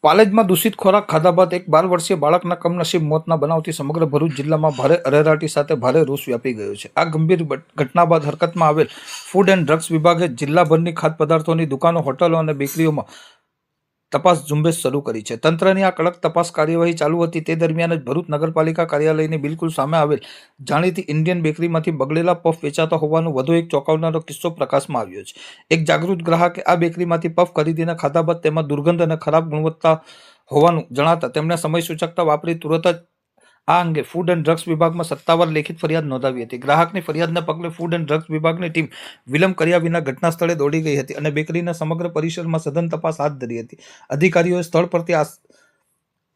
પાલેજમાં દૂષિત ખોરાક ખાધા બાદ એક 12 વર્ષીય બાળકના કમનસીબ મોતના બનાવથી સમગ્ર ભરૂચ જિલ્લામાં ભારે અરેરાટી સાથે ભારે રોષ વ્યાપી ગયો છે। આ ગંભીર ઘટના બાદ હરકતમાં આવેલ ફૂડ એન્ડ ડ્રગ્સ વિભાગે જિલ્લાભરની ખાદ્ય પદાર્થોની દુકાનો, હોટલો અને બેકરીઓમાં તપાસ ઝુંબેશ શરૂ કરી છે। તંત્રની આ કડક તપાસ કાર્યવાહી ચાલુ હતી તે દરમિયાન જ ભરૂચ નગરપાલિકા કાર્યાલયની બિલકુલ સામે આવેલ જાણીતી ઇન્ડિયન બેકરીમાંથી બગડેલા પફ વેચાતા હોવાનો વધુ એક ચોંકાવનારો કિસ્સો પ્રકાશમાં આવ્યો છે। એક જાગૃત ગ્રાહકે આ બેકરીમાંથી પફ ખરીદીને ખાધા બાદ તેમાં દુર્ગંધ અને ખરાબ ગુણવત્તા હોવાનું જણાતા તેમણે સમય સૂચકતા વાપરી તુરંત જ આ અંગે ફૂડ એન્ડ ડ્રગ્સ વિભાગમાં સત્તાવાર લેખિત ફરિયાદ નોંધાવી હતી। ગ્રાહકની ફરિયાદને પગલે ફૂડ એન્ડ ડ્રગ્સ વિભાગની ટીમ વિલંબ કર્યા વિના ઘટના સ્થળે દોડી ગઈ હતી અને બેકરીના સમગ્ર પરિસરમાં સઘન તપાસ હાથ ધરી હતી। અધિકારીઓએ સ્થળ પરથી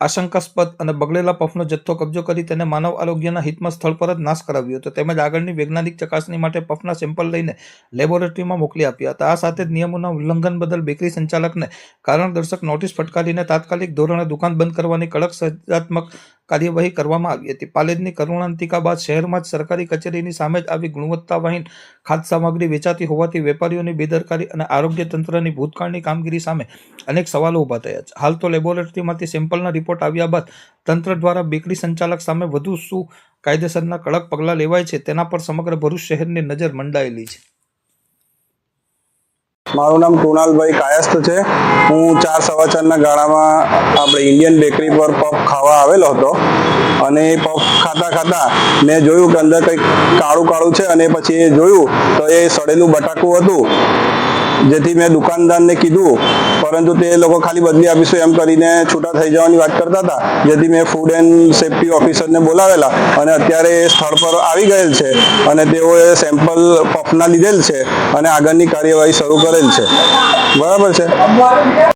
આશંકાસ્પદ અને બગડેલા પફનો જથ્થો કબજો કરી તેને માનવ આરોગ્યના હિતમાં સ્થળ પર જ નાશ કરાવ્યો હતો તેમજ આગળની વૈજ્ઞાનિક ચકાસણી માટે પફના સેમ્પલ લઈને લેબોરેટરીમાં મોકલી આપ્યા હતા। આ સાથે જ નિયમોના ઉલ્લંઘન બદલ બેકરી સંચાલકને કારણદર્શક નોટિસ ફટકારીને તાત્કાલિક ધોરણે દુકાન બંધ કરવાની કડક સજાત્મક કાર્યવાહી કરવામાં આવી હતી। પાલેજની કરુણાંતિકા બાદ શહેરમાં જ સરકારી કચેરીની સામે જ આવી ગુણવત્તાવાહીન ખાદ્ય સામગ્રી વેચાતી હોવાથી વેપારીઓની બેદરકારી અને આરોગ્ય તંત્રની ભૂતકાળની કામગીરી સામે અનેક સવાલો ઊભા થયા છે। હાલ તો લેબોરેટરીમાંથી સેમ્પલના રિપોર્ટ આવ્યા બાદ તંત્ર દ્વારા બેકરી સંચાલક સામે વધુ શું કાયદેસરના કડક પગલાં લેવાય છે તેના પર સમગ્ર ભરૂચ શહેરની નજર મંડાયેલી છે। મારું નામ કુણાલભાઈ કાયસ્થ છે। હું 4:15 ગાળામાં આપણે ઇન્ડિયન બેકરી પર પફ ખાવા આવેલો હતો અને પફ ખાતા મેં જોયું કે અંદર કંઈક કાળું છે અને પછી એ જોયું તો એ સડેલું બટાકું હતું, જેથી મેં દુકાનદારને કીધું, પરંતુ તે લોકો ખાલી બદલી આપીશું એમ કરીને છૂટા થઈ જવાની વાત કરતા હતા, જેથી મેં ફૂડ એન્ડ સેફ્ટી ઓફિસરને બોલાવેલા અને અત્યારે એ સ્થળ પર આવી ગયેલ છે અને તેઓએ સેમ્પલ પફના લીધેલ છે અને આગળની કાર્યવાહી શરૂ કરેલ છે। બરાબર છે।